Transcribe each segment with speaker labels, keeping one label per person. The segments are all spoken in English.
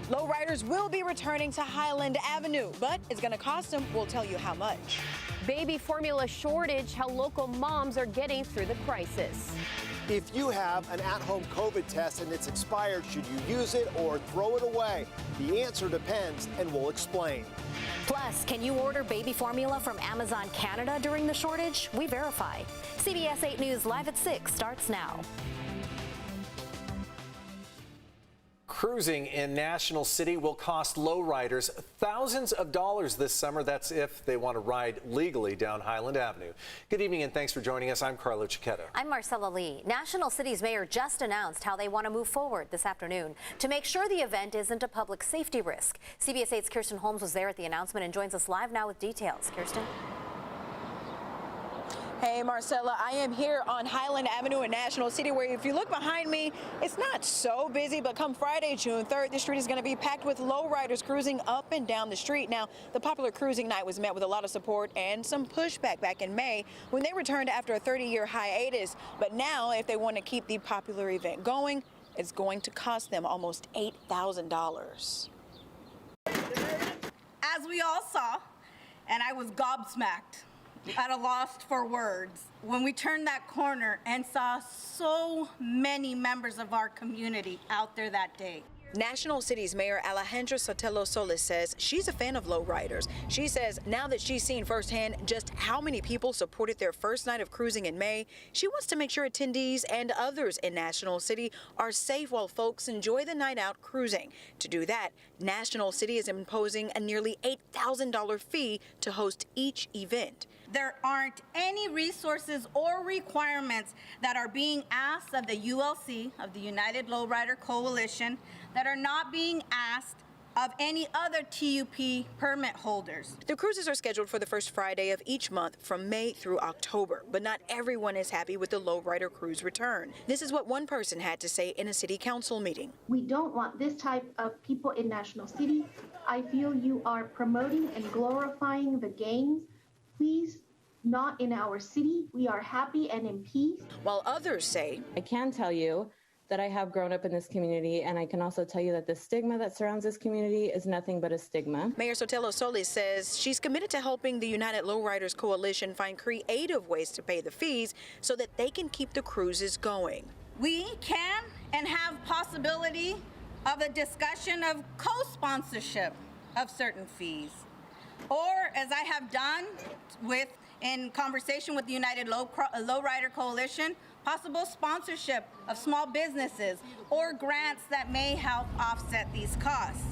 Speaker 1: Lowriders will be returning to Highland Avenue, but it's going to cost them. We'll tell you how much.
Speaker 2: Baby formula shortage, how local moms are getting through the crisis.
Speaker 3: If you have an at-home COVID test and it's expired, should you use it or throw it away? The answer depends, and we'll explain.
Speaker 4: Plus, can you order baby formula from Amazon Canada during the shortage? We verify. CBS 8 News Live at 6 starts now.
Speaker 5: Cruising in National City will cost lowriders thousands of dollars this summer. That's if they want to ride legally down Highland Avenue. Good evening and thanks for joining us. I'm Carlo Cicchetto.
Speaker 4: I'm Marcella Lee. National City's mayor just announced how they want to move forward this afternoon to make sure the event isn't a public safety risk. CBS 8's Kirsten Holmes was there at the announcement and joins us live now with details. Kirsten?
Speaker 1: Hey, Marcella, I am here on Highland Avenue in National City, where if you look behind me, it's not so busy, but come Friday, June 3rd, the street is going to be packed with lowriders cruising up and down the street. Now, the popular cruising night was met with a lot of support and some pushback back in May when they returned after a 30-year hiatus. But now, if they want to keep the popular event going, it's going to cost them almost $8,000.
Speaker 6: As we all saw, and I was gobsmacked, at a loss for words, when we turned that corner and saw so many members of our community out there that day.
Speaker 1: National City's Mayor Alejandra Sotelo Solis says she's a fan of lowriders. She says now that she's seen firsthand just how many people supported their first night of cruising in May, she wants to make sure attendees and others in National City are safe while folks enjoy the night out cruising. To do that, National City is imposing a nearly $8,000 fee to host each event.
Speaker 6: There aren't any resources or requirements that are being asked of the ULC, of the United Lowrider Coalition, that are not being asked of any other TUP permit holders.
Speaker 1: The cruises are scheduled for the first Friday of each month from May through October, but not everyone is happy with the lowrider cruise return. This is what one person had to say in a city council meeting.
Speaker 7: We don't want this type of people in National City. I feel you are promoting and glorifying the gangs. Please, not in our city. We are happy and in peace.
Speaker 1: While others say,
Speaker 8: I can tell you that I have grown up in this community, and I can also tell you that the stigma that surrounds this community is nothing but a stigma.
Speaker 1: Mayor Sotelo Solis says she's committed to helping the United Lowriders Coalition find creative ways to pay the fees so that they can keep the cruises going.
Speaker 6: We can and have possibility of a discussion of co-sponsorship of certain fees. Or, as I have done in conversation with the United Lowrider Coalition, possible sponsorship of small businesses or grants that may help offset these costs.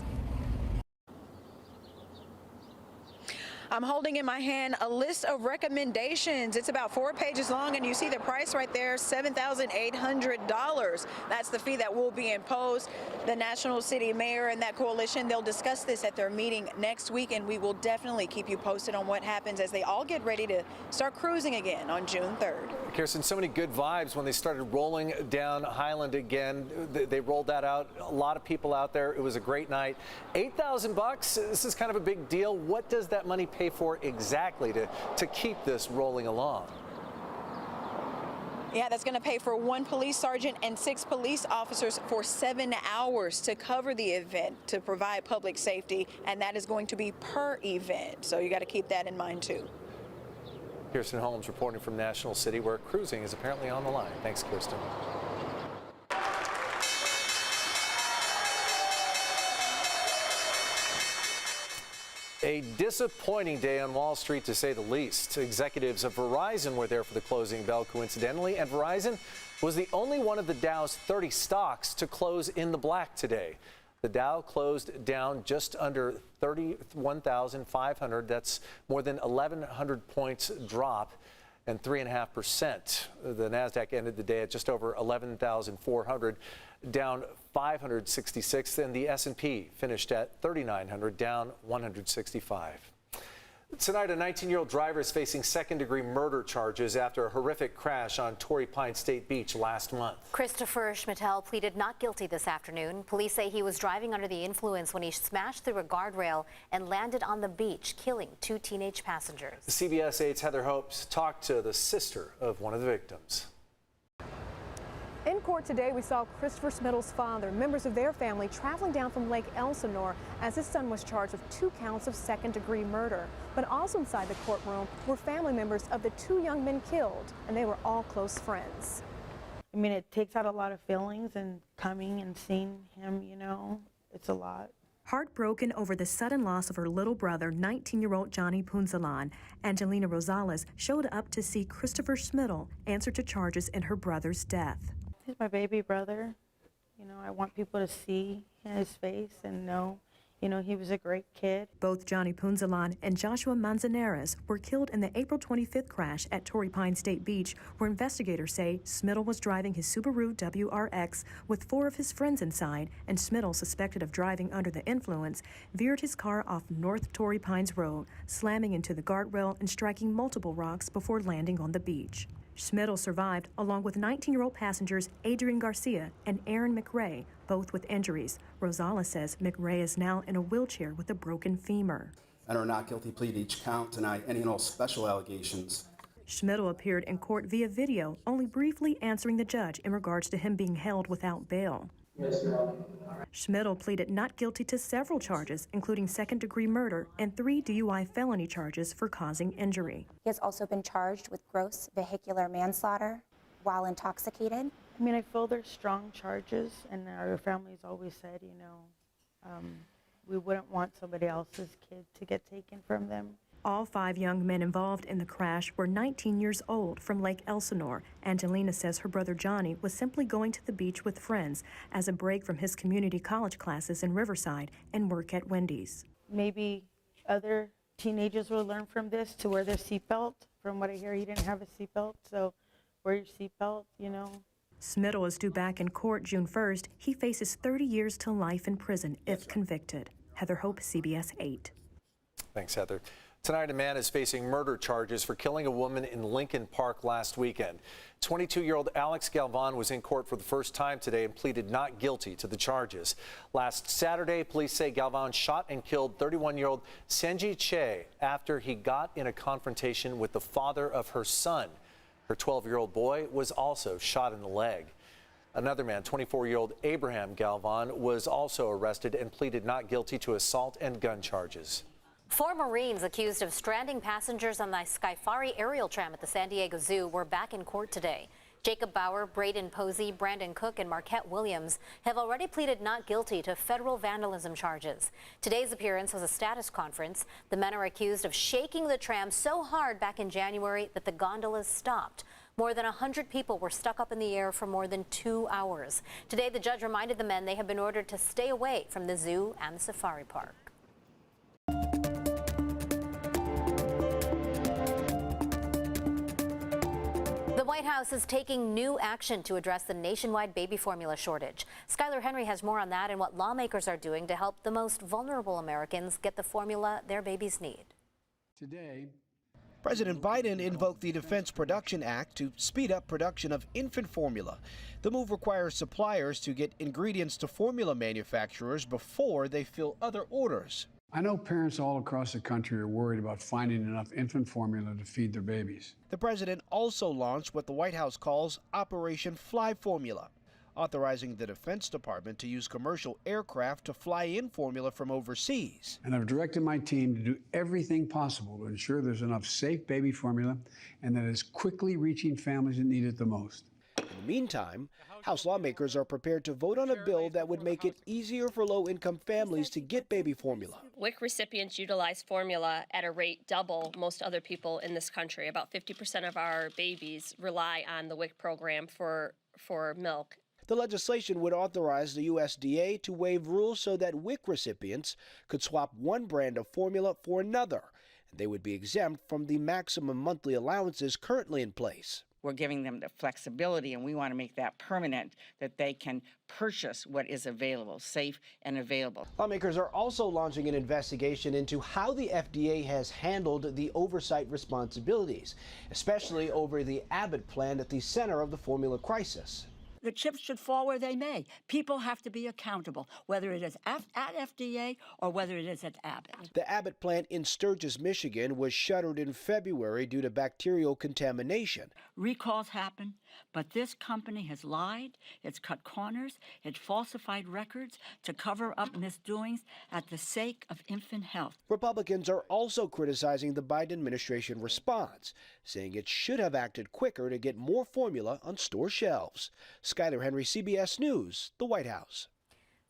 Speaker 1: I'm holding in my hand a list of recommendations. It's about 4 pages long, and you see the price right there, $7,800. That's the fee that will be imposed. The National City Mayor and that coalition, they'll discuss this at their meeting next week, and we will definitely keep you posted on what happens as they all get ready to start cruising again on June 3rd.
Speaker 5: Kirsten, so many good vibes when they started rolling down Highland again. They rolled that out. A lot of people out there. It was a great night. $8,000. This is kind of a big deal. What does that money pay for exactly to keep this rolling along?
Speaker 1: Yeah, that's going to pay for 1 police sergeant and 6 police officers for 7 hours to cover the event, to provide public safety, and that is going to be per event. So you got to keep that in mind too.
Speaker 5: Kirsten Holmes reporting from National City, where cruising is apparently on the line. Thanks, Kirsten. A disappointing day on Wall Street, to say the least. Executives of Verizon were there for the closing bell, coincidentally, and Verizon was the only one of the Dow's 30 stocks to close in the black today. The Dow closed down just under 31,500. That's more than 1,100 points drop and 3.5%. The Nasdaq ended the day at just over 11,400, down 566, and the S&P finished at 3,900, down 165. Tonight, a 19-year-old driver is facing second-degree murder charges after a horrific crash on Torrey Pines State Beach last month.
Speaker 4: Christopher Schmittel pleaded not guilty this afternoon. Police say he was driving under the influence when he smashed through a guardrail and landed on the beach, killing 2 teenage passengers.
Speaker 5: CBS 8's Heather Hopes talked to the sister of one of the victims.
Speaker 9: In court today, we saw Christopher Smittle's father, members of their family, traveling down from Lake Elsinore as his son was charged with 2 counts of second-degree murder. But also inside the courtroom were family members of the 2 young men killed, and they were all close friends.
Speaker 10: I mean, it takes out a lot of feelings, and coming and seeing him, you know, it's a lot.
Speaker 9: Heartbroken over the sudden loss of her little brother, 19-year-old Johnny Punzalan, Angelina Rosales showed up to see Christopher Smittle answer to charges in her brother's death.
Speaker 10: He's my baby brother. You know, I want people to see his face and know, you know, he was a great kid.
Speaker 9: Both Johnny Punzalan and Joshua Manzanares were killed in the April 25th crash at Torrey Pine State Beach, where investigators say Smittle was driving his Subaru WRX with 4 of his friends inside, and Smittle, suspected of driving under the influence, veered his car off North Torrey Pines Road, slamming into the guardrail and striking multiple rocks before landing on the beach. Smittle survived, along with 19-year-old passengers Adrian Garcia and Aaron McRae, both with injuries. Rosales says McRae is now in a wheelchair with a broken femur.
Speaker 11: And our not guilty plea to each count deny any and all special allegations.
Speaker 9: Smittle appeared in court via video, only briefly answering the judge in regards to him being held without bail.
Speaker 11: Yes, ma'am.
Speaker 9: Smittle pleaded not guilty to several charges, including second-degree murder and 3 DUI felony charges for causing injury.
Speaker 12: He has also been charged with gross vehicular manslaughter while intoxicated.
Speaker 10: I mean, I feel there's strong charges, and our family's always said, you know, we wouldn't want somebody else's kid to get taken from them.
Speaker 9: All 5 young men involved in the crash were 19 years old from Lake Elsinore. Angelina says her brother Johnny was simply going to the beach with friends as a break from his community college classes in Riverside and work at Wendy's.
Speaker 10: Maybe other teenagers will learn from this to wear their seatbelt. From what I hear, he didn't have a seatbelt, so wear your seatbelt, you know.
Speaker 9: Smittle is due back in court June 1st. He faces 30 years to life in prison if convicted. Heather Hope, CBS 8.
Speaker 5: Thanks, Heather. Tonight, a man is facing murder charges for killing a woman in Lincoln Park last weekend. 22-year-old Alex Galvan was in court for the first time today and pleaded not guilty to the charges. Last Saturday, police say Galvan shot and killed 31-year-old Senji Che after he got in a confrontation with the father of her son. Her 12-year-old boy was also shot in the leg. Another man, 24-year-old Abraham Galvan, was also arrested and pleaded not guilty to assault and gun charges.
Speaker 4: 4 Marines accused of stranding passengers on the Skyfari aerial tram at the San Diego Zoo were back in court today. Jacob Bauer, Braden Posey, Brandon Cook, and Marquette Williams have already pleaded not guilty to federal vandalism charges. Today's appearance was a status conference. The men are accused of shaking the tram so hard back in January that the gondolas stopped. More than 100 people were stuck up in the air for more than 2 hours. Today, the judge reminded the men they have been ordered to stay away from the zoo and the safari park. The White House is taking new action to address the nationwide baby formula shortage. Skylar Henry has more on that and what lawmakers are doing to help the most vulnerable Americans get the formula their babies need.
Speaker 13: Today,
Speaker 14: President Biden invoked the Defense Production Act to speed up production of infant formula. The move requires suppliers to get ingredients to formula manufacturers before they fill other orders.
Speaker 13: I know parents all across the country are worried about finding enough infant formula to feed their babies.
Speaker 14: The president also launched what the White House calls Operation Fly Formula, authorizing the Defense Department to use commercial aircraft to fly in formula from overseas.
Speaker 13: And I've directed my team to do everything possible to ensure there's enough safe baby formula and that it's quickly reaching families that need it the most.
Speaker 14: In the meantime, House lawmakers are prepared to vote on a bill that would make it easier for low-income families to get baby formula.
Speaker 15: WIC recipients utilize formula at a rate double most other people in this country. About 50% of our babies rely on the WIC program for milk.
Speaker 14: The legislation would authorize the USDA to waive rules so that WIC recipients could swap one brand of formula for another, and they would be exempt from the maximum monthly allowances currently in place.
Speaker 16: We're giving them the flexibility, and we want to make that permanent, that they can purchase what is available, safe and available.
Speaker 14: Lawmakers are also launching an investigation into how the FDA has handled the oversight responsibilities, especially over the Abbott plan at the center of the formula crisis.
Speaker 17: The chips should fall where they may. People have to be accountable, whether it is at FDA or whether it is at Abbott.
Speaker 14: The Abbott plant in Sturgis, Michigan was shuttered in February due to bacterial contamination.
Speaker 17: Recalls happen. But this company has lied, it's cut corners, it's falsified records to cover up misdoings at the sake of infant health.
Speaker 14: Republicans are also criticizing the Biden administration response, saying it should have acted quicker to get more formula on store shelves. Skyler Henry, CBS News, the White House.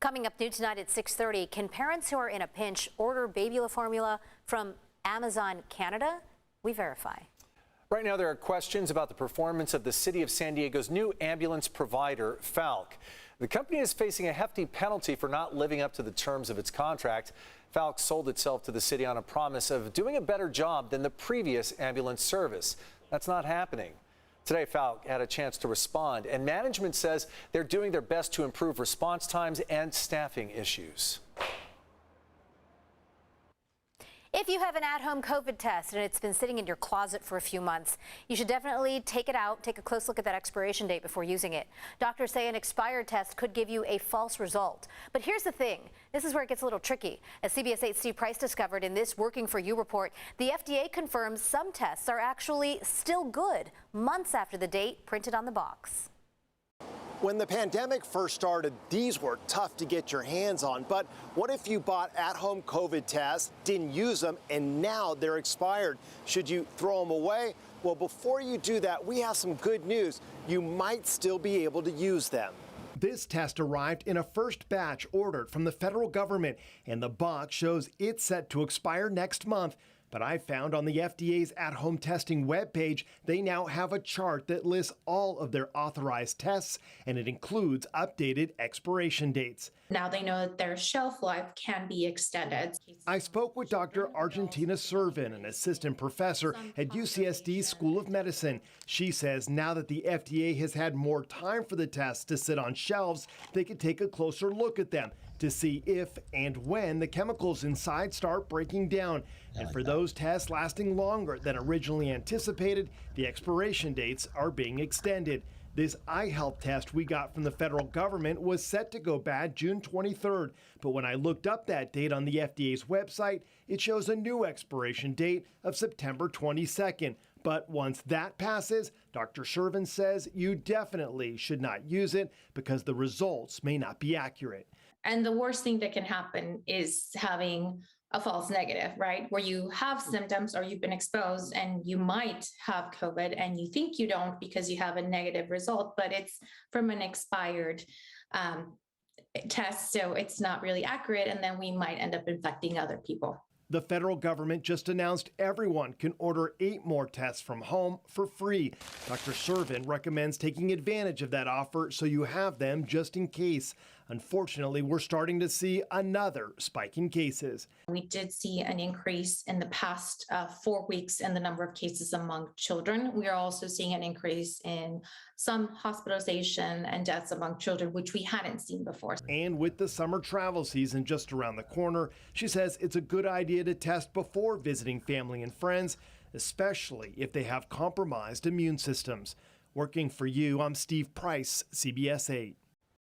Speaker 4: Coming up new tonight at 6:30, can parents who are in a pinch order baby formula from Amazon Canada? We verify.
Speaker 5: Right now, there are questions about the performance of the city of San Diego's new ambulance provider, Falc. The company is facing a hefty penalty for not living up to the terms of its contract. Falc sold itself to the city on a promise of doing a better job than the previous ambulance service. That's not happening. Today, Falc had a chance to respond, and management says they're doing their best to improve response times and staffing issues.
Speaker 4: If you have an at-home COVID test and it's been sitting in your closet for a few months, you should definitely take it out, take a close look at that expiration date before using it. Doctors say an expired test could give you a false result. But here's the thing. This is where it gets a little tricky. As CBS 8's Steve Price discovered in this Working For You report, the FDA confirms some tests are actually still good months after the date printed on the box.
Speaker 3: When the pandemic first started, these were tough to get your hands on. But what if you bought at-home COVID tests, didn't use them, and now they're expired? Should you throw them away? Well, before you do that, we have some good news. You might still be able to use them. This test arrived in a first batch ordered from the federal government, and the box shows it's set to expire next month. But I found on the FDA's at-home testing webpage, they now have a chart that lists all of their authorized tests, and it includes updated expiration dates.
Speaker 18: Now they know that their shelf life can be extended.
Speaker 3: I spoke with Dr. Argentina Servin, an assistant professor at UCSD's School of Medicine. She says now that the FDA has had more time for the tests to sit on shelves, they can take a closer look at them to see if and when the chemicals inside start breaking down. And for those tests lasting longer than originally anticipated, the expiration dates are being extended. This eye health test we got from the federal government was set to go bad June 23rd. But when I looked up that date on the FDA's website, it shows a new expiration date of September 22nd. But once that passes, Dr. Servin says you definitely should not use it because the results may not be accurate.
Speaker 18: And the worst thing that can happen is having a false negative, right? Where you have symptoms or you've been exposed and you might have COVID and you think you don't because you have a negative result, but it's from an expired test. So it's not really accurate. And then we might end up infecting other people.
Speaker 3: The federal government just announced everyone can order 8 more tests from home for free. Dr. Servin recommends taking advantage of that offer so you have them just in case. Unfortunately, we're starting to see another spike in cases.
Speaker 18: We did see an increase in the past 4 weeks in the number of cases among children. We are also seeing an increase in some hospitalization and deaths among children, which we hadn't seen before.
Speaker 3: And with the summer travel season just around the corner, she says it's a good idea to test before visiting family and friends, especially if they have compromised immune systems. Working for You, I'm Steve Price, CBS 8.